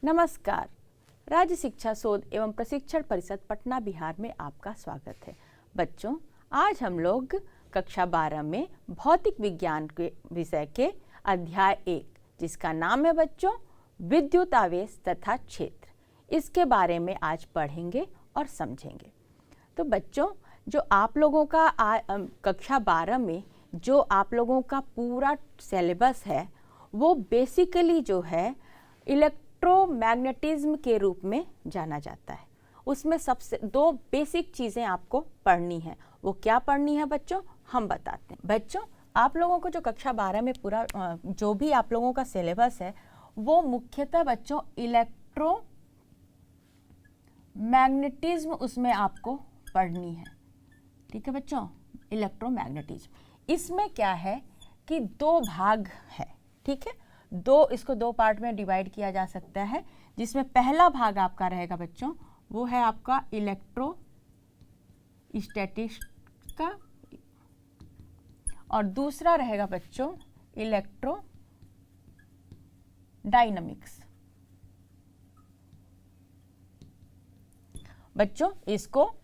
नमस्कार। राज्य शिक्षा शोध एवं प्रशिक्षण परिषद पटना बिहार में आपका स्वागत है। बच्चों, आज हम लोग कक्षा 12 में भौतिक विज्ञान के विषय के अध्याय 1 जिसका नाम है बच्चों विद्युत आवेश तथा क्षेत्र, इसके बारे में आज पढ़ेंगे और समझेंगे। तो बच्चों, जो आप लोगों का कक्षा 12 में जो आप लोगों का पूरा सिलेबस है वो बेसिकली जो है इलेक्ट्रोमैग्नेटिज्म के रूप में जाना जाता है। उसमें सबसे 2 बेसिक चीज़ें आपको पढ़नी है। वो क्या पढ़नी है बच्चों, हम बताते हैं। बच्चों, आप लोगों को जो कक्षा 12 में पूरा जो भी आप लोगों का सिलेबस है वो मुख्यतः बच्चों इलेक्ट्रोमैग्नेटिज्म उसमें आपको पढ़नी है। ठीक है बच्चों, इलेक्ट्रोमैग्नेटिज्म इसमें क्या है कि 2 भाग है। ठीक है, इसको 2 पार्ट में डिवाइड किया जा सकता है, जिसमें पहला भाग आपका रहेगा बच्चों वो है आपका इलेक्ट्रोस्टैटिक्स का और दूसरा रहेगा बच्चों इलेक्ट्रोडायनामिक्स। बच्चों, इसको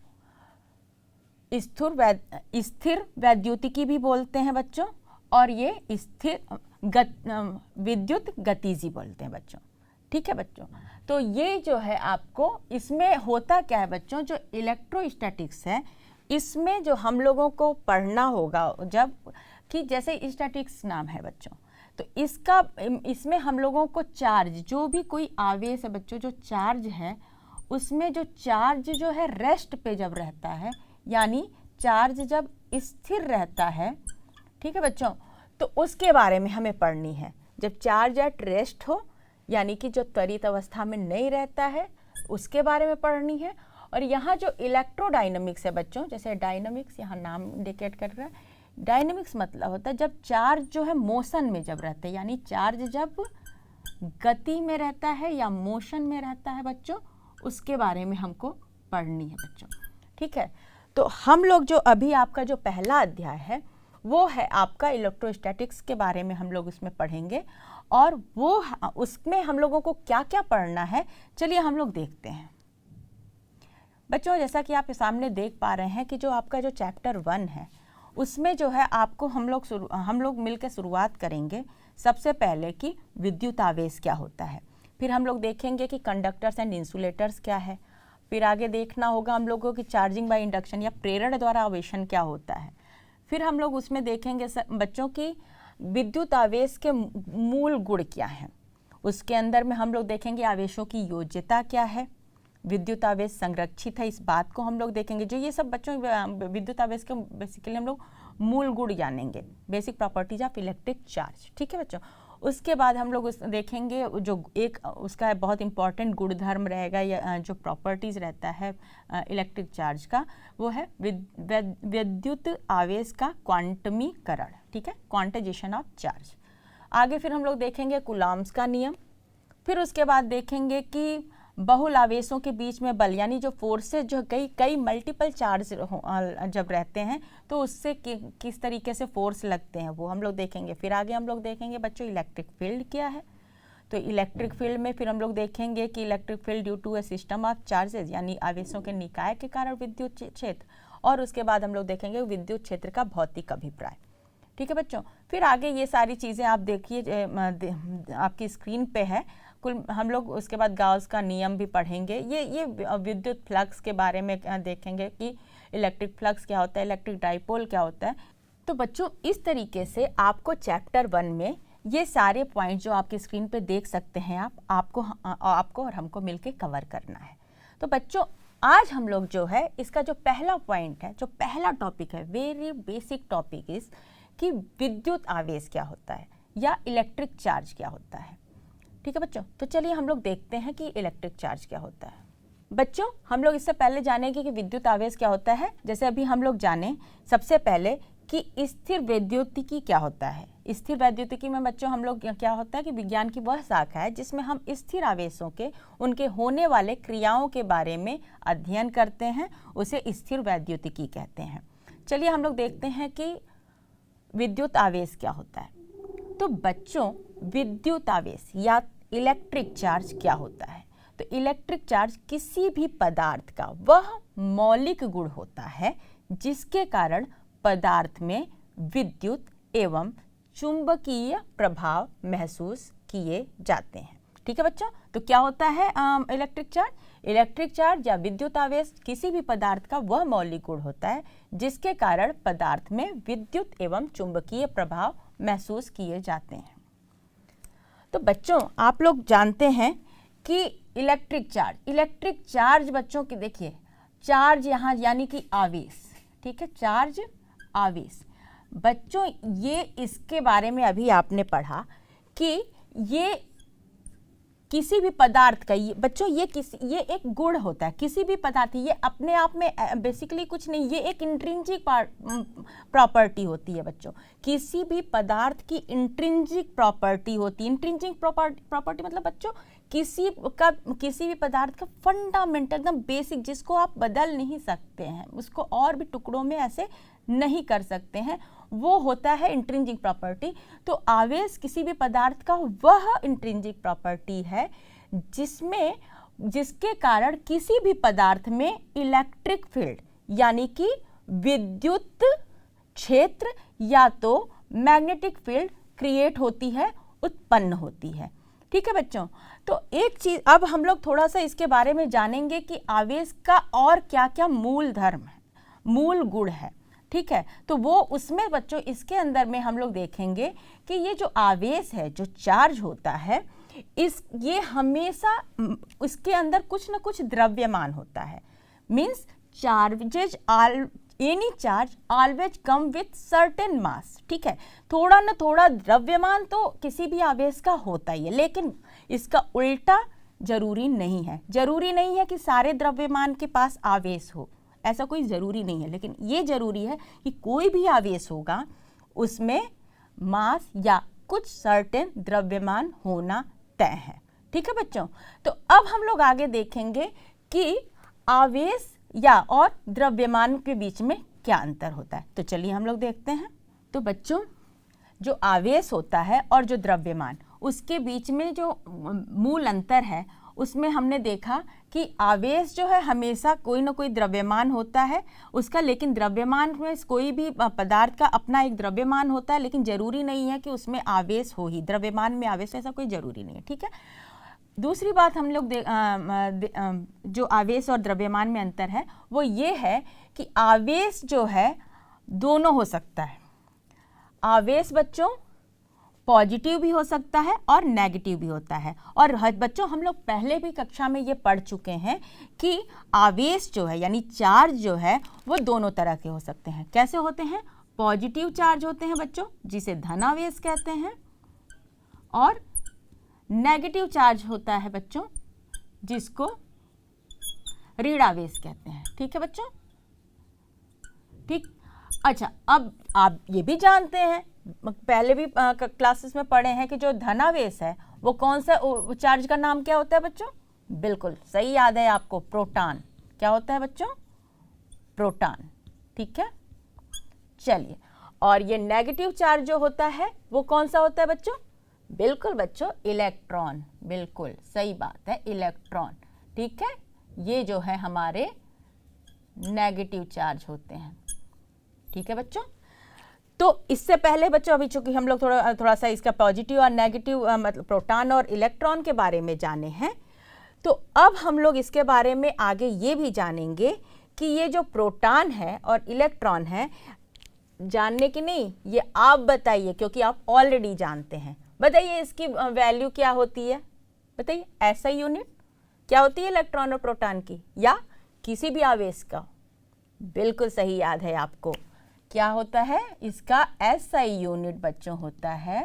स्थिर वैद्युतिकी भी बोलते हैं बच्चों, और ये विद्युत गतिजी बोलते हैं बच्चों। ठीक है बच्चों, तो ये जो है आपको इसमें होता क्या है बच्चों, जो इलेक्ट्रोस्टैटिक्स है इसमें जो हम लोगों को पढ़ना होगा जब कि जैसे स्टैटिक्स नाम है बच्चों, तो इसमें हम लोगों को चार्ज, जो भी कोई आवेश है बच्चों, जो चार्ज है उसमें जो चार्ज जो है रेस्ट पे जब रहता है, यानी चार्ज जब स्थिर रहता है, ठीक है बच्चों, तो उसके बारे में हमें पढ़नी है। जब चार्ज एट रेस्ट हो, यानी कि जो त्वरित अवस्था में नहीं रहता है, उसके बारे में पढ़नी है। और यहाँ जो इलेक्ट्रोडायनामिक्स है बच्चों, जैसे डायनामिक्स यहाँ नाम इंडिकेट कर रहा है, डायनामिक्स मतलब होता है जब चार्ज जो है मोशन में जब रहता है, यानी चार्ज जब गति में रहता है या मोशन में रहता है बच्चों, उसके बारे में हमको पढ़नी है बच्चों। ठीक है, तो हम लोग जो अभी आपका जो पहला अध्याय है वो है आपका इलेक्ट्रोस्टैटिक्स के बारे में हम लोग इसमें पढ़ेंगे, और वो उसमें हम लोगों को क्या क्या पढ़ना है चलिए हम लोग देखते हैं। बच्चों, जैसा कि आप सामने देख पा रहे हैं कि जो आपका जो चैप्टर 1 है उसमें जो है आपको हम लोग मिलकर शुरुआत करेंगे सबसे पहले कि विद्युत आवेश क्या होता है, फिर हम लोग देखेंगे कि कंडक्टर्स एंड इंसुलेटर्स क्या है, फिर आगे देखना होगा हम लोगों की चार्जिंग बाय इंडक्शन या प्रेरण द्वारा आवेशन क्या होता है, फिर हम लोग उसमें देखेंगे बच्चों की विद्युत आवेश के मूल गुण क्या हैं, उसके अंदर में हम लोग देखेंगे आवेशों की योज्यता क्या है, विद्युत आवेश संरक्षित है इस बात को हम लोग देखेंगे। जो ये सब बच्चों विद्युत आवेश के बेसिकली हम लोग मूल गुण जानेंगे, basic properties of electric charge. ठीक है बच्चों, उसके बाद हम लोग देखेंगे जो एक उसका बहुत इंपॉर्टेंट गुणधर्म रहेगा या जो प्रॉपर्टीज़ रहता है इलेक्ट्रिक चार्ज का, वो है विद्युत आवेश का क्वांटमीकरण। ठीक है, क्वांटाइजेशन ऑफ चार्ज। आगे फिर हम लोग देखेंगे कूलॉम्स का नियम, फिर उसके बाद देखेंगे कि बहुल आवेशों के बीच में बल, यानी जो फोर्सेज जो कई मल्टीपल चार्ज जब रहते हैं तो उससे किस तरीके से फोर्स लगते हैं वो हम लोग देखेंगे। फिर आगे हम लोग देखेंगे बच्चों इलेक्ट्रिक फील्ड क्या है, तो इलेक्ट्रिक फील्ड में फिर हम लोग देखेंगे कि electric field due to a system of charges, यानी आवेशों के निकाय के कारण विद्युत क्षेत्र, और उसके बाद हम लोग देखेंगे विद्युत क्षेत्र का भौतिक अभिप्राय। ठीक है बच्चों, फिर आगे ये सारी चीज़ें आप देखिए आपकी स्क्रीन पे है कुल। हम लोग उसके बाद गाउस का नियम भी पढ़ेंगे, ये विद्युत फ्लक्स के बारे में देखेंगे कि इलेक्ट्रिक फ्लक्स क्या होता है, इलेक्ट्रिक डाइपोल क्या होता है। तो बच्चों, इस तरीके से आपको चैप्टर 1 में ये सारे पॉइंट जो आपकी स्क्रीन पे देख सकते हैं आपको और हमको मिलके कवर करना है। तो बच्चों, आज हम लोग जो है इसका जो पहला पॉइंट है, जो पहला टॉपिक है, वेरी बेसिक टॉपिक इज कि विद्युत आवेश क्या होता है या इलेक्ट्रिक चार्ज क्या होता है। ठीक है बच्चों, तो चलिए हम लोग देखते हैं कि इलेक्ट्रिक चार्ज क्या होता है। बच्चों, हम लोग इससे पहले जानेंगे कि विद्युत आवेश क्या होता है। जैसे अभी हम लोग जाने सबसे पहले कि स्थिर वैद्युतिकी क्या होता है। स्थिर वैद्युतिकी में बच्चों हम लोग क्या होता है कि विज्ञान की वह शाखा है जिसमें हम स्थिर आवेशों के उनके होने वाले क्रियाओं के बारे में अध्ययन करते हैं, उसे स्थिर वैद्युतिकी कहते हैं। चलिए हम लोग देखते हैं कि विद्युत आवेश क्या होता है। तो बच्चों, विद्युत आवेश या इलेक्ट्रिक चार्ज क्या होता है? तो इलेक्ट्रिक चार्ज किसी भी पदार्थ का वह मौलिक गुण होता है जिसके कारण पदार्थ में विद्युत एवं चुंबकीय प्रभाव महसूस किए जाते हैं। ठीक है बच्चों, तो क्या होता है इलेक्ट्रिक चार्ज? इलेक्ट्रिक चार्ज या विद्युत आवेश किसी भी पदार्थ का वह मौलिक गुण होता है जिसके कारण पदार्थ में विद्युत एवं चुंबकीय प्रभाव महसूस किए जाते हैं। तो बच्चों आप लोग जानते हैं कि इलेक्ट्रिक चार्ज बच्चों की देखिए, चार्ज यहाँ यानी कि आवेश, ठीक है, चार्ज आवेश। बच्चों ये इसके बारे में अभी आपने पढ़ा कि ये किसी भी पदार्थ का ये एक गुण होता है किसी भी पदार्थ, ये अपने आप में बेसिकली कुछ नहीं, ये एक इंट्रिंसिक प्रॉपर्टी होती है बच्चों। किसी भी पदार्थ की इंट्रिंसिक प्रॉपर्टी होती है। इंट्रिंसिक प्रॉपर्टी मतलब बच्चों किसी भी पदार्थ का फंडामेंटल एकदम बेसिक, जिसको आप बदल नहीं सकते हैं, उसको और भी टुकड़ों में ऐसे नहीं कर सकते हैं, वो होता है इंट्रिंसिक प्रॉपर्टी। तो आवेश किसी भी पदार्थ का वह इंट्रिंसिक प्रॉपर्टी है जिसके कारण किसी भी पदार्थ में इलेक्ट्रिक फील्ड यानी कि विद्युत क्षेत्र या तो मैग्नेटिक फील्ड क्रिएट होती है, उत्पन्न होती है। ठीक है बच्चों, तो एक चीज अब हम लोग थोड़ा सा इसके बारे में जानेंगे कि आवेश का और क्या क्या मूल धर्म है, मूल गुण है। ठीक है, तो वो उसमें बच्चों इसके अंदर में हम लोग देखेंगे कि ये जो आवेश है, जो चार्ज होता है, ये हमेशा इसके अंदर कुछ ना कुछ द्रव्यमान होता है। Means charges any charge always come with certain मास। ठीक है, थोड़ा ना थोड़ा द्रव्यमान तो किसी भी आवेश का होता ही है, लेकिन इसका उल्टा जरूरी नहीं है। जरूरी नहीं है कि सारे द्रव्यमान के पास आवेश हो, ऐसा कोई ज़रूरी नहीं है, लेकिन ये ज़रूरी है कि कोई भी आवेश होगा उसमें मास या कुछ सर्टेन द्रव्यमान होना तय है। ठीक है बच्चों, तो अब हम लोग आगे देखेंगे कि आवेश या और द्रव्यमान के बीच में क्या अंतर होता है। तो चलिए हम लोग देखते हैं। तो बच्चों जो आवेश होता है और जो द्रव्यमान, उसके बीच में जो मूल अंतर है उसमें हमने देखा कि आवेश जो है हमेशा कोई ना कोई द्रव्यमान होता है उसका, लेकिन द्रव्यमान में कोई भी पदार्थ का अपना एक द्रव्यमान होता है, लेकिन जरूरी नहीं है कि उसमें आवेश हो ही, द्रव्यमान में आवेश ऐसा कोई जरूरी नहीं है। ठीक है, दूसरी बात हम लोग जो आवेश और द्रव्यमान में अंतर है वो ये है कि आवेश जो है दोनों हो सकता है। आवेश बच्चों पॉजिटिव भी हो सकता है और नेगेटिव भी होता है। और बच्चों हम लोग पहले भी कक्षा में ये पढ़ चुके हैं कि आवेश जो है यानी चार्ज जो है वो दोनों तरह के हो सकते हैं। कैसे होते हैं? पॉजिटिव चार्ज होते हैं बच्चों, जिसे धनावेश कहते हैं, और नेगेटिव चार्ज होता है बच्चों जिसको ऋणावेश कहते हैं। ठीक है बच्चों, ठीक। अच्छा, अब आप ये भी जानते हैं, पहले भी क्लासेस में पढ़े हैं कि जो धनावेश है वो कौन सा चार्ज का नाम क्या होता है बच्चों? बिल्कुल सही याद है आपको, प्रोटॉन। क्या होता है बच्चों? प्रोटॉन। ठीक है, चलिए। और ये नेगेटिव चार्ज जो होता है वो कौन सा होता है बच्चों? बिल्कुल बच्चों, इलेक्ट्रॉन। बिल्कुल सही बात है, इलेक्ट्रॉन। ठीक है, ये जो है हमारे नेगेटिव चार्ज होते हैं। ठीक है बच्चों, तो इससे पहले बच्चों अभी चूंकि हम लोग थोड़ा सा इसका पॉजिटिव और नेगेटिव मतलब प्रोटॉन और इलेक्ट्रॉन के बारे में जाने हैं, तो अब हम लोग इसके बारे में आगे ये भी जानेंगे कि ये जो प्रोटॉन है और इलेक्ट्रॉन है, जानने की नहीं, ये आप बताइए क्योंकि आप ऑलरेडी जानते हैं। बताइए इसकी वैल्यू क्या होती है? बताइए, ऐसा यूनिट क्या होती है इलेक्ट्रॉन और प्रोटॉन की या किसी भी आवेश का? बिल्कुल सही याद है आपको। क्या होता है इसका? एसआई यूनिट बच्चों होता है।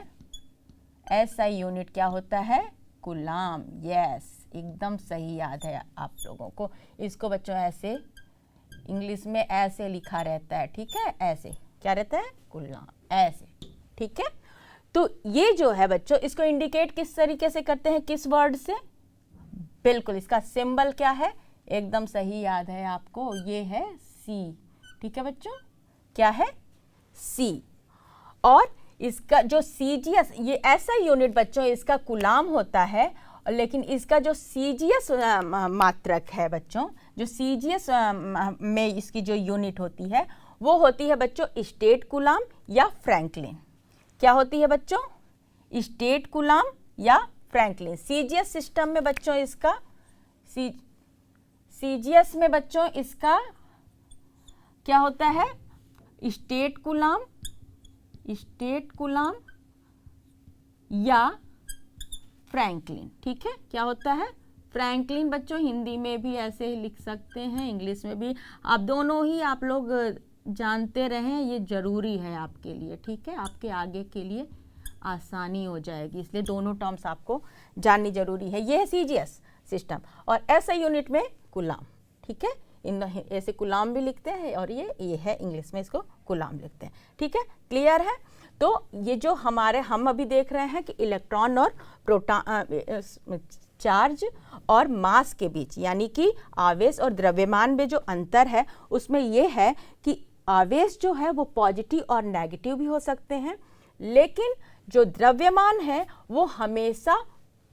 एसआई यूनिट क्या होता है? कूलाम। यस, एकदम सही याद है आप लोगों को। इसको बच्चों ऐसे इंग्लिश में ऐसे लिखा रहता है। ठीक है, ऐसे क्या रहता है? कूलाम, ऐसे। ठीक है, तो ये जो है बच्चों इसको इंडिकेट किस तरीके से करते हैं, किस वर्ड से? बिल्कुल, इसका सिंबल क्या है? एकदम सही याद है आपको, ये है सी। ठीक है बच्चों, क्या है? सी। और इसका जो सीजीएस, ये ऐसा यूनिट बच्चों, इसका कूलाम होता है, लेकिन इसका जो सीजीएस मात्रक है बच्चों, जो सीजीएस में इसकी जो यूनिट होती है वो होती है बच्चों स्टेट कूलाम या फ्रैंकलिन। क्या होती है बच्चों? स्टेट कूलाम या फ्रैंकलिन। सीजीएस सिस्टम में बच्चों इसका सीजीएस में बच्चों इसका क्या होता है? स्टेट कूलाम या फ्रैंकलिन। ठीक है, क्या होता है? फ्रैंकलिन बच्चों, हिंदी में भी ऐसे ही लिख सकते हैं, इंग्लिश में भी। आप दोनों ही आप लोग जानते रहें, ये जरूरी है आपके लिए। ठीक है, आपके आगे के लिए आसानी हो जाएगी, इसलिए दोनों टर्म्स आपको जाननी जरूरी है। ये है सीजीएस सिस्टम, और ऐसे यूनिट में कूलाम। ठीक है, इन ऐसे कूलाम भी लिखते हैं, और ये है इंग्लिश में इसको कूलाम लिखते हैं। ठीक है, क्लियर है? तो ये जो हम अभी देख रहे हैं कि इलेक्ट्रॉन और प्रोटॉन, चार्ज और मास के बीच, यानी कि आवेश और द्रव्यमान में जो अंतर है उसमें ये है कि आवेश जो है वो पॉजिटिव और नेगेटिव भी हो सकते हैं, लेकिन जो द्रव्यमान है वो हमेशा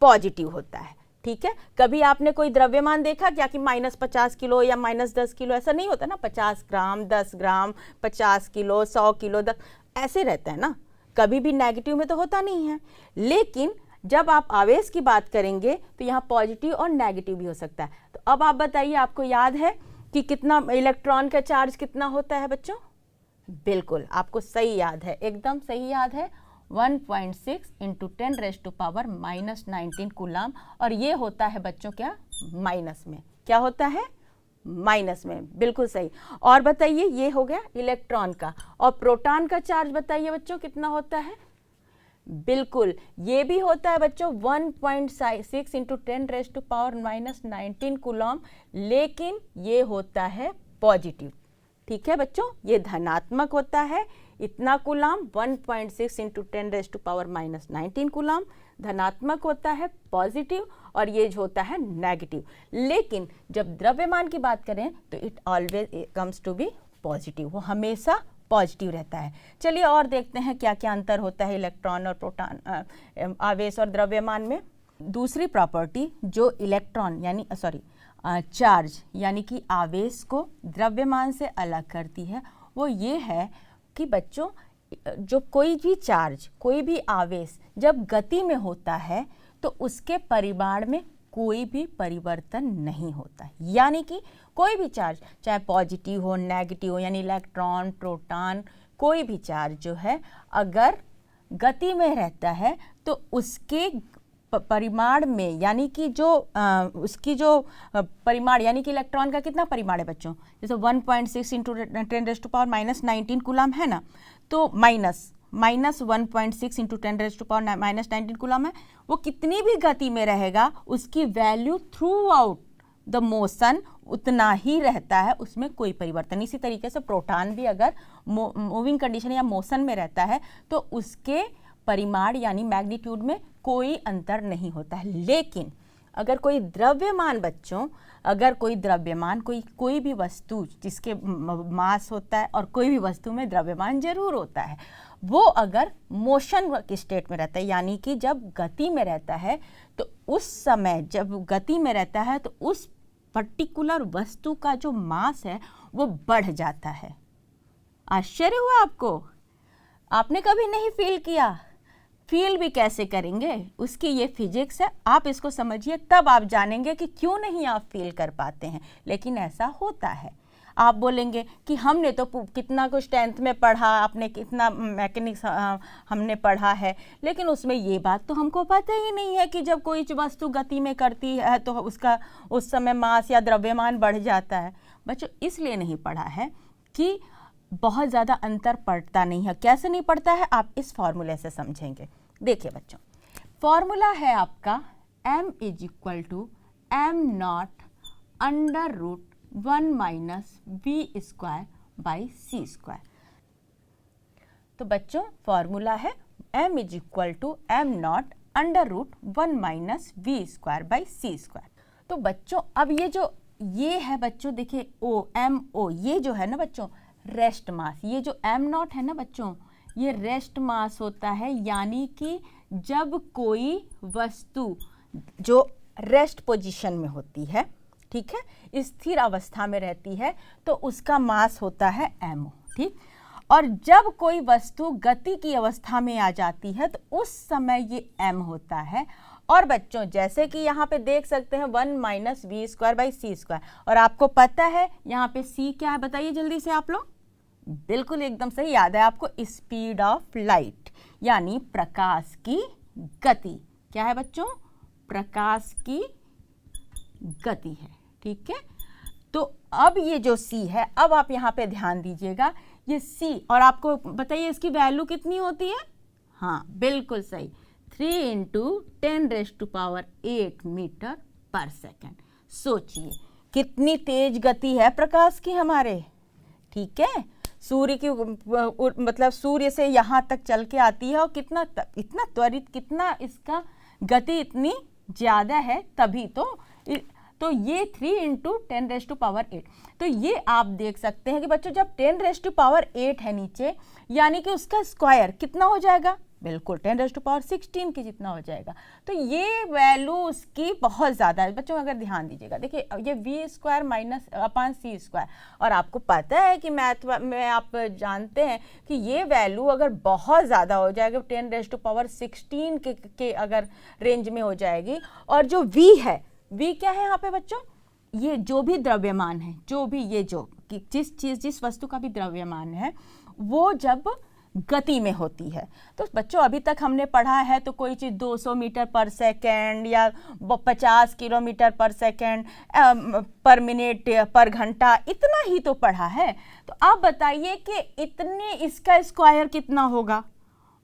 पॉजिटिव होता है। ठीक है, कभी आपने कोई द्रव्यमान देखा क्या कि -50 किलो या -10 किलो? ऐसा नहीं होता ना, 50 ग्राम, 10 ग्राम, 50 किलो, 100 किलो, 10 ऐसे रहता है ना, कभी भी नेगेटिव में तो होता नहीं है। लेकिन जब आप आवेश की बात करेंगे तो यहाँ पॉजिटिव और नेगेटिव भी हो सकता है। तो अब आप बताइए, आपको याद है कि कितना इलेक्ट्रॉन का चार्ज कितना होता है बच्चों? बिल्कुल, आपको सही याद है, एकदम सही याद है, 1.6 × 10⁻⁻19 कूलाम। और ये होता है बच्चों क्या? माइनस में। क्या होता है? माइनस में, बिल्कुल सही। और बताइए, ये हो गया इलेक्ट्रॉन का। और प्रोटॉन का चार्ज बताइए बच्चों कितना होता है? बिल्कुल, ये भी होता है बच्चों 1.6 × 10⁻⁻19 कूलम, लेकिन ये होता है पॉजिटिव। ठीक है बच्चों, ये धनात्मक होता है। इतना कूलम 1.6 × 10⁻⁻19 कूलम धनात्मक होता है, पॉजिटिव, और ये जो होता है नेगेटिव। लेकिन जब द्रव्यमान की बात करें तो it always comes to be positive, वो हमेशा पॉजिटिव रहता है। चलिए और देखते हैं क्या क्या अंतर होता है इलेक्ट्रॉन और प्रोटॉन, आवेश और द्रव्यमान में। दूसरी प्रॉपर्टी जो इलेक्ट्रॉन यानी चार्ज यानी कि आवेश को द्रव्यमान से अलग करती है, वो ये है कि बच्चों, जो कोई भी चार्ज, कोई भी आवेश जब गति में होता है तो उसके परिमाण में कोई भी परिवर्तन नहीं होता। यानी कि कोई भी चार्ज, चाहे पॉजिटिव हो, नेगेटिव हो, यानी इलेक्ट्रॉन, प्रोटॉन, कोई भी चार्ज जो है अगर गति में रहता है तो उसके परिमाण में, यानी कि जो उसकी जो परिमाण, यानी कि इलेक्ट्रॉन का कितना परिमाण है बच्चों? जैसे 1.6 × 10⁻⁻19 कूलम है ना, तो माइनस 1.6 × 10⁻⁻19 कूलम है। वो कितनी भी गति में रहेगा उसकी value through out the motion उतना ही रहता है, उसमें कोई परिवर्तन। इसी तरीके से प्रोटॉन भी अगर मूविंग कंडीशन या मोशन में रहता है तो उसके परिमाण यानी मैग्नीट्यूड में कोई अंतर नहीं होता है। लेकिन अगर कोई द्रव्यमान बच्चों, अगर कोई द्रव्यमान, कोई भी वस्तु जिसके मास होता है, और कोई भी वस्तु में द्रव्यमान जरूर होता है, वो अगर मोशन की स्टेट में रहता है, यानी कि जब गति में रहता है, तो उस समय जब गति में रहता है तो उस पर्टिकुलर वस्तु का जो मास है वो बढ़ जाता है। आश्चर्य हुआ आपको? आपने कभी नहीं फील किया? फील भी कैसे करेंगे, उसकी ये फिजिक्स है। आप इसको समझिए, तब आप जानेंगे कि क्यों नहीं आप फील कर पाते हैं, लेकिन ऐसा होता है। आप बोलेंगे कि हमने तो कितना कुछ 10th में पढ़ा, आपने कितना मैकेनिक्स हमने पढ़ा है, लेकिन उसमें ये बात तो हमको पता ही नहीं है कि जब कोई वस्तु गति में करती है तो उसका उस समय मास या द्रव्यमान बढ़ जाता है। बच्चों इसलिए नहीं पढ़ा है कि बहुत ज़्यादा अंतर पड़ता नहीं है। कैसे नहीं पड़ता है, आप इस फॉर्मूले से समझेंगे। देखिए बच्चों, फॉर्मूला है आपका m = m0 √1 - v²/c²। तो बच्चों फॉर्मूला है m = m0 √1 - v²/c²। तो बच्चों अब ये है बच्चों, देखिए O, ये जो है ना बच्चों रेस्ट मास, ये जो m0 है ना बच्चों, ये रेस्ट मास होता है, यानी कि जब कोई वस्तु जो रेस्ट पोजीशन में होती है, ठीक है, स्थिर अवस्था में रहती है, तो उसका मास होता है mO, ठीक। और जब कोई वस्तु गति की अवस्था में आ जाती है तो उस समय ये m होता है। और बच्चों जैसे कि यहाँ पे देख सकते हैं 1 - v²/c², और आपको पता है यहाँ पे c क्या है, बताइए जल्दी से आप लोग। बिल्कुल एकदम सही याद है आपको, स्पीड ऑफ लाइट, यानी प्रकाश की गति। क्या है बच्चों? प्रकाश की गति है, ठीक है। तो अब ये जो c है, अब आप यहाँ पे ध्यान दीजिएगा, ये c, और आपको बताइए इसकी वैल्यू कितनी होती है? हाँ बिल्कुल सही, 3 × 10⁸ मीटर पर सेकेंड। सोचिए कितनी तेज गति है प्रकाश की हमारे, ठीक है। सूर्य की मतलब सूर्य से यहाँ तक चल के आती है, और कितना इतना त्वरित, कितना इसका गति इतनी ज़्यादा है, तभी तो ये 3 × 10⁸। तो ये आप देख सकते हैं कि बच्चों जब 10⁸ है नीचे, यानी कि उसका स्क्वायर कितना हो जाएगा? बिल्कुल 10⁻16 के जितना हो जाएगा। तो ये वैल्यू उसकी बहुत ज़्यादा है बच्चों, अगर ध्यान दीजिएगा। देखिए ये v² - c², और आपको पता है कि मैथ में आप जानते हैं कि ये वैल्यू अगर बहुत ज़्यादा हो जाएगा, 10⁻16 के अगर रेंज में हो जाएगी, और जो v है, v क्या है यहाँ पे बच्चों? ये जो भी द्रव्यमान है, जो भी ये जो जिस वस्तु का भी द्रव्यमान है, वो जब गति में होती है। तो बच्चों अभी तक हमने पढ़ा है तो कोई चीज़ 200 मीटर पर सेकेंड या 50 किलोमीटर पर सेकेंड पर मिनट पर घंटा, इतना ही तो पढ़ा है। तो आप बताइए कि इतने इसका स्क्वायर कितना होगा?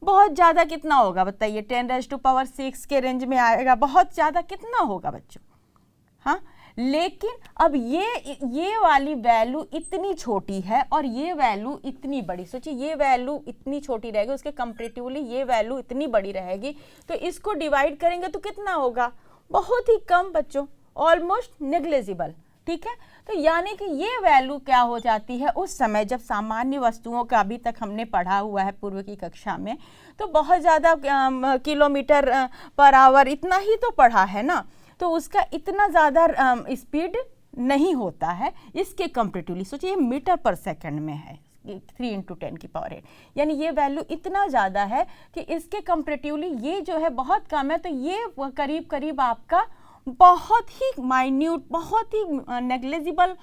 बहुत ज़्यादा कितना होगा बताइए? 10⁻6 के रेंज में आएगा, बहुत ज़्यादा कितना होगा बच्चों? हाँ, लेकिन अब ये वाली वैल्यू इतनी छोटी है और ये वैल्यू इतनी बड़ी। सोचिए ये वैल्यू इतनी छोटी रहेगी, उसके कंपैरेटिवली ये वैल्यू इतनी बड़ी रहेगी, तो इसको डिवाइड करेंगे तो कितना होगा? बहुत ही कम बच्चों, ऑलमोस्ट नेग्लिजिबल, ठीक है। तो यानी कि ये वैल्यू क्या हो जाती है उस समय जब सामान्य वस्तुओं का अभी तक हमने पढ़ा हुआ है पूर्व की कक्षा में, तो बहुत ज़्यादा किलोमीटर पर आवर इतना ही तो पढ़ा है ना, तो उसका इतना ज़्यादा स्पीड नहीं होता है इसके कंपैरेटिवली। सोचिए मीटर पर सेकंड में है, 3 × 10⁸, यानी ये वैल्यू इतना ज़्यादा है कि इसके कंपैरेटिवली ये जो है बहुत कम है। तो ये करीब करीब आपका बहुत ही माइन्यूट, बहुत ही नेग्लिजिबल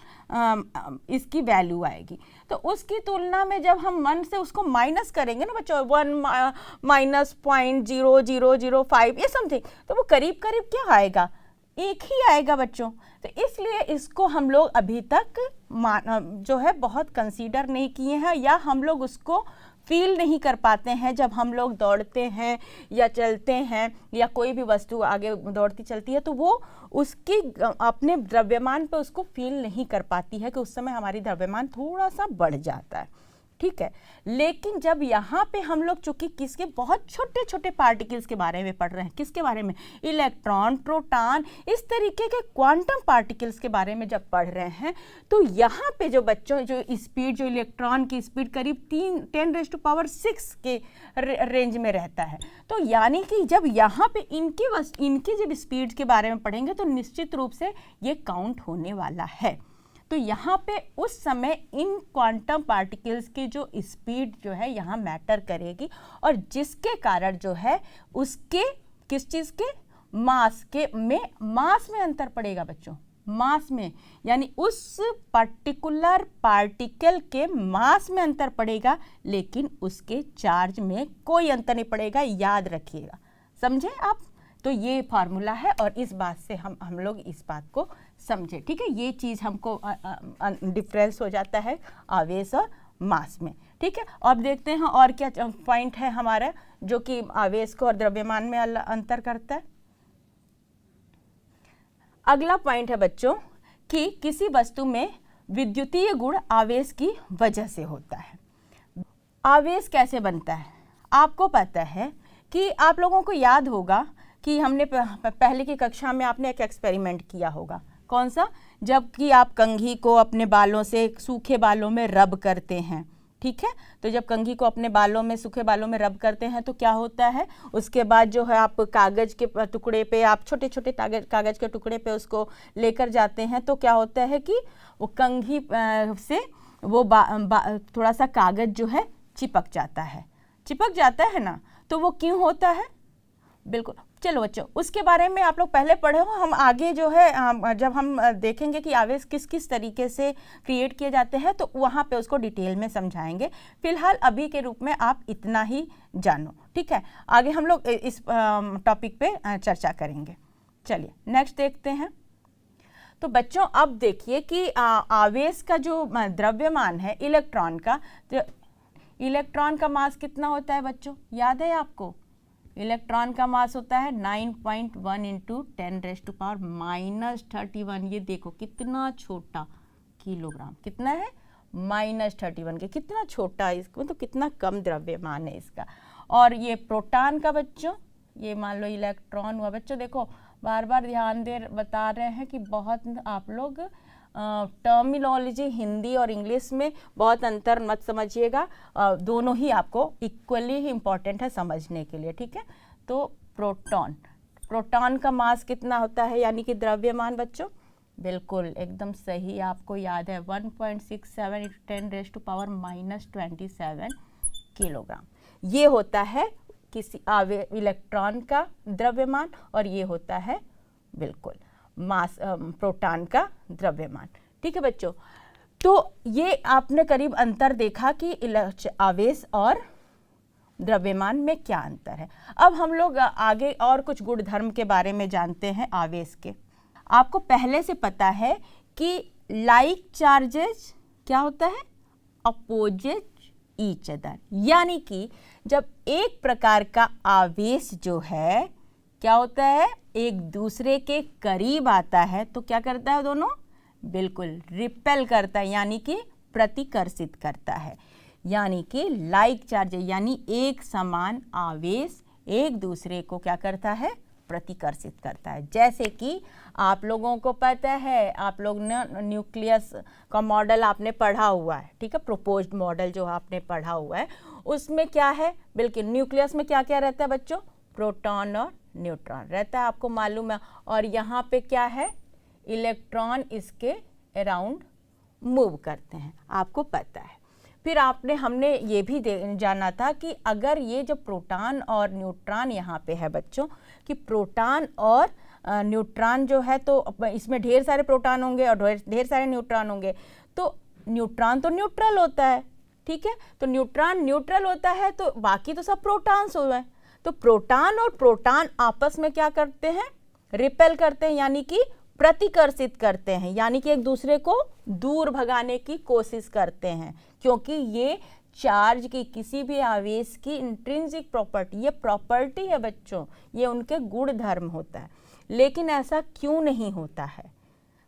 इसकी वैल्यू आएगी। तो उसकी तुलना में जब हम 1 से उसको माइनस करेंगे ना बच्चों, 1 - 0.0005 ये समथिंग, तो वो करीब करीब क्या आएगा? एक ही आएगा बच्चों। तो इसलिए इसको हम लोग अभी तक जो है बहुत कंसीडर नहीं किए हैं, या हम लोग उसको फील नहीं कर पाते हैं जब हम लोग दौड़ते हैं या चलते हैं या कोई भी वस्तु आगे दौड़ती चलती है, तो वो उसकी अपने द्रव्यमान पे उसको फील नहीं कर पाती है कि उस समय हमारी द्रव्यमान थोड़ा सा बढ़ जाता है, ठीक है। लेकिन जब यहाँ पे हम लोग चूंकि किसके बहुत छोटे छोटे पार्टिकल्स के बारे में पढ़ रहे हैं, किसके बारे में? इलेक्ट्रॉन, प्रोटॉन, इस तरीके के क्वांटम पार्टिकल्स के बारे में जब पढ़ रहे हैं, तो यहाँ पे जो बच्चों जो स्पीड, जो इलेक्ट्रॉन की स्पीड करीब 10⁻6 के रेंज में रहता है। तो यानी कि जब यहाँ पे इनकी जब स्पीड के बारे में पढ़ेंगे तो निश्चित रूप से ये काउंट होने वाला है। तो यहाँ पे उस समय इन क्वांटम पार्टिकल्स की जो स्पीड जो है यहाँ मैटर करेगी, और जिसके कारण जो है उसके किस चीज़ के मास में अंतर पड़ेगा बच्चों, मास में, यानी उस पर्टिकुलर पार्टिकल के मास में अंतर पड़ेगा, लेकिन उसके चार्ज में कोई अंतर नहीं पड़ेगा, याद रखिएगा, समझे आप। तो ये फार्मूला है और इस बात से हम लोग इस बात को समझे, ठीक है। ये चीज़ हमको डिफरेंस हो जाता है आवेश और मास में, ठीक है। अब देखते हैं और क्या पॉइंट है हमारा जो कि आवेश को और द्रव्यमान में अंतर करता है। अगला पॉइंट है बच्चों कि किसी वस्तु में विद्युतीय गुण आवेश की वजह से होता है। आवेश कैसे बनता है? आपको पता है कि आप लोगों को याद होगा कि हमने पहले की कक्षा में आपने एक एक्सपेरिमेंट किया होगा। कौन सा? जबकि आप कंघी को अपने बालों से, सूखे बालों में रब करते हैं, ठीक है। तो जब कंघी को अपने बालों में, सूखे बालों में रब करते हैं तो क्या होता है, उसके बाद जो है आप कागज के टुकड़े पे, आप छोटे छोटे कागज के टुकड़े पे उसको लेकर जाते हैं तो क्या होता है कि वो कंघी से वो थोड़ा सा कागज जो है चिपक जाता है ना। तो वो क्यों होता है, बिल्कुल। चलो बच्चों, उसके बारे में आप लोग पहले पढ़े हो, हम आगे जो है जब हम देखेंगे कि आवेश किस किस तरीके से क्रिएट किए जाते हैं तो वहाँ पे उसको डिटेल में समझाएंगे। फिलहाल अभी के रूप में आप इतना ही जानो, ठीक है। आगे हम लोग इस टॉपिक पे चर्चा करेंगे। चलिए नेक्स्ट देखते हैं। तो बच्चों अब देखिए कि आवेश का जो द्रव्यमान है इलेक्ट्रॉन का, तो इलेक्ट्रॉन का मास कितना होता है बच्चों, याद है आपको? इलेक्ट्रॉन का मास होता है 9.1 इंटू 10⁻31। ये देखो कितना छोटा किलोग्राम, कितना है -31 के, कितना छोटा, इसको तो कितना कम द्रव्यमान है इसका। और ये प्रोटॉन का बच्चों, ये मान लो इलेक्ट्रॉन हुआ। बच्चों देखो बार बार ध्यान बता रहे हैं कि बहुत आप लोग टर्मिनोलॉजी हिंदी और इंग्लिश में बहुत अंतर मत समझिएगा, दोनों ही आपको इक्वली ही इम्पॉर्टेंट है समझने के लिए, ठीक है। तो प्रोटॉन का मास कितना होता है, यानी कि द्रव्यमान बच्चों, बिल्कुल एकदम सही आपको याद है 1.67 × 10⁻⁻27 किलोग्राम। ये होता है किसी इलेक्ट्रॉन का द्रव्यमान और ये होता है बिल्कुल मास प्रोटॉन का द्रव्यमान, ठीक है बच्चों। तो ये आपने करीब अंतर देखा कि आवेश और द्रव्यमान में क्या अंतर है। अब हम लोग आगे और कुछ गुणधर्म के बारे में जानते हैं आवेश के। आपको पहले से पता है कि लाइक चार्जेस क्या होता है, अपोजिट ईच अदर, यानी कि जब एक प्रकार का आवेश जो है क्या होता है, एक दूसरे के करीब आता है तो क्या करता है दोनों, बिल्कुल रिपेल करता है, यानी कि प्रतिकर्षित करता है। यानी कि लाइक चार्ज यानी एक समान आवेश एक दूसरे को क्या करता है, प्रतिकर्षित करता है। जैसे कि आप लोगों को पता है, आप लोग ने न्यूक्लियस का मॉडल आपने पढ़ा हुआ है, ठीक है, प्रोपोज्ड मॉडल जो आपने पढ़ा हुआ है उसमें क्या है, बिल्कुल न्यूक्लियस में क्या क्या रहता है बच्चों, प्रोटॉन और न्यूट्रॉन रहता है, आपको मालूम है। और यहाँ पे क्या है, इलेक्ट्रॉन इसके अराउंड मूव करते हैं, आपको पता है। फिर हमने ये भी जाना था कि अगर ये जो प्रोटॉन और न्यूट्रॉन यहाँ पे है बच्चों, कि प्रोटॉन और न्यूट्रॉन जो है तो इसमें ढेर सारे प्रोटॉन होंगे और ढेर सारे न्यूट्रॉन होंगे, तो न्यूट्रॉन तो न्यूट्रल होता है, ठीक है। तो न्यूट्रॉन न्यूट्रल होता है तो बाकी तो सब प्रोटॉन्स हो गए। तो प्रोटॉन और प्रोटॉन आपस में क्या करते हैं, रिपेल करते हैं, यानी कि प्रतिकर्षित करते हैं, यानी कि एक दूसरे को दूर भगाने की कोशिश करते हैं, क्योंकि ये चार्ज की किसी भी आवेश की इंट्रिंसिक प्रॉपर्टी, ये प्रॉपर्टी है बच्चों, ये उनके गुण धर्म होता है। लेकिन ऐसा क्यों नहीं होता है,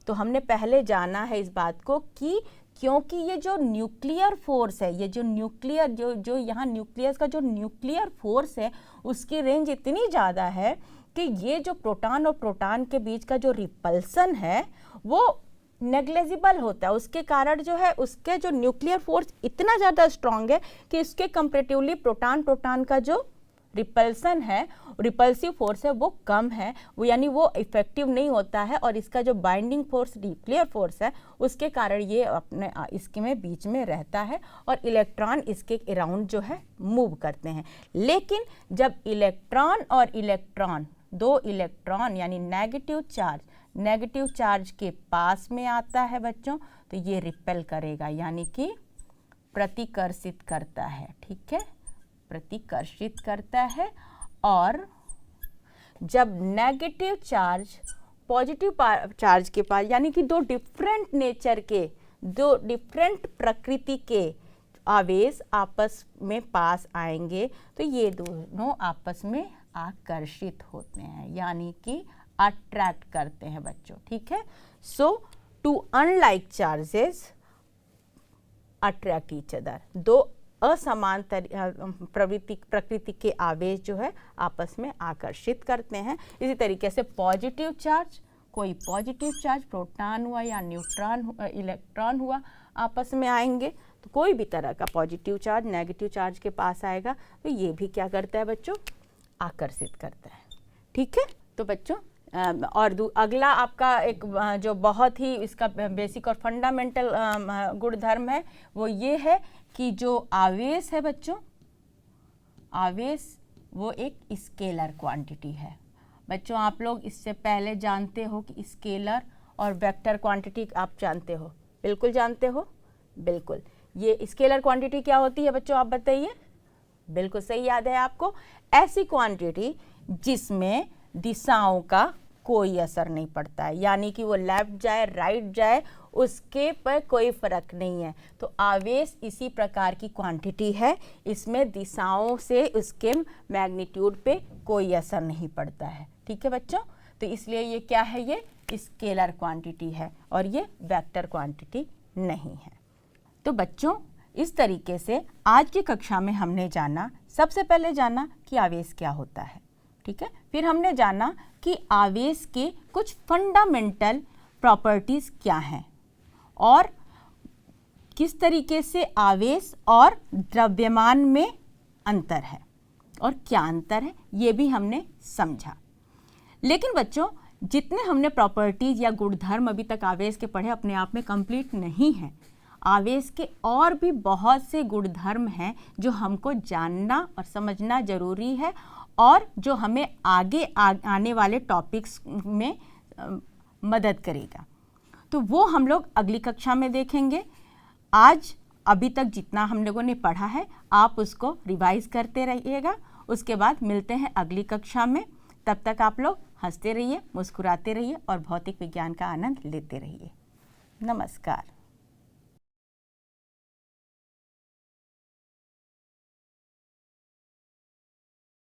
तो हमने पहले जाना है इस बात को कि क्योंकि ये जो न्यूक्लियर फोर्स है, ये जो न्यूक्लियर जो यहाँ न्यूक्लियस का जो न्यूक्लियर फोर्स है उसकी रेंज इतनी ज़्यादा है कि ये जो प्रोटॉन और प्रोटॉन के बीच का जो रिपल्सन है वो नेग्लेजिबल होता है। उसके कारण जो है उसके जो न्यूक्लियर फोर्स इतना ज़्यादा स्ट्रांग है कि इसके कंपेरेटिवली प्रोटॉन का जो रिपल्सन है, रिपल्सिव फोर्स है, वो कम है, वो यानी वो इफेक्टिव नहीं होता है। और इसका जो बाइंडिंग फोर्स, न्यूक्लियर फोर्स है, उसके कारण ये अपने इसके में बीच में रहता है और इलेक्ट्रॉन इसके अराउंड जो है मूव करते हैं। लेकिन जब इलेक्ट्रॉन और इलेक्ट्रॉन, दो इलेक्ट्रॉन यानी नेगेटिव चार्ज के पास में आता है बच्चों, तो ये रिपेल करेगा, यानी कि प्रतिकर्षित करता है, ठीक है, प्रतिकर्षित करता है। और जब नेगेटिव चार्ज पॉजिटिव चार्ज के पास, यानी कि दो डिफरेंट नेचर के, दो डिफरेंट प्रकृति के आवेश आपस में पास आएंगे तो ये दोनों आपस में आकर्षित होते हैं, यानी कि अट्रैक्ट करते हैं बच्चों, ठीक है। So two unlike charges attract each other, दो असमान प्रकृति के आवेश जो है आपस में आकर्षित करते हैं। इसी तरीके से पॉजिटिव चार्ज, कोई पॉजिटिव चार्ज प्रोटॉन हुआ या न्यूट्रॉन इलेक्ट्रॉन हुआ, आपस में आएंगे तो कोई भी तरह का पॉजिटिव चार्ज नेगेटिव चार्ज के पास आएगा तो ये भी क्या करता है बच्चों, आकर्षित करता है। ठीक है, तो बच्चों और अगला आपका एक जो बहुत ही इसका बेसिक और फंडामेंटल गुणधर्म है वो ये है कि जो आवेश है बच्चों, आवेश वो एक स्केलर क्वांटिटी है। बच्चों आप लोग इससे पहले जानते हो कि स्केलर और वेक्टर क्वांटिटी आप जानते हो, बिल्कुल जानते हो, बिल्कुल। ये स्केलर क्वांटिटी क्या होती है बच्चों, आप बताइए। बिल्कुल सही याद है आपको, ऐसी क्वांटिटी जिसमें दिशाओं का कोई असर नहीं पड़ता है, यानी कि वो लेफ्ट जाए राइट जाए उसके पर कोई फर्क नहीं है। तो आवेश इसी प्रकार की क्वांटिटी है, इसमें दिशाओं से उसके मैग्नीट्यूड पे कोई असर नहीं पड़ता है। ठीक है बच्चों, तो इसलिए ये क्या है, ये स्केलर क्वांटिटी है और ये वेक्टर क्वांटिटी नहीं है। तो बच्चों इस तरीके से आज की कक्षा में हमने जाना, सबसे पहले जाना कि आवेश क्या होता है। ठीक है, फिर हमने जाना कि आवेश के कुछ फंडामेंटल प्रॉपर्टीज़ क्या हैं और किस तरीके से आवेश और द्रव्यमान में अंतर है और क्या अंतर है ये भी हमने समझा। लेकिन बच्चों जितने हमने प्रॉपर्टीज़ या गुणधर्म अभी तक आवेश के पढ़े अपने आप में कंप्लीट नहीं हैं। आवेश के और भी बहुत से गुणधर्म हैं जो हमको जानना और समझना ज़रूरी है और जो हमें आगे आने वाले टॉपिक्स में मदद करेगा। तो वो हम लोग अगली कक्षा में देखेंगे। आज अभी तक जितना हम लोगों ने पढ़ा है आप उसको रिवाइज करते रहिएगा। उसके बाद मिलते हैं अगली कक्षा में। तब तक आप लोग हंसते रहिए, मुस्कुराते रहिए और भौतिक विज्ञान का आनंद लेते रहिए। नमस्कार।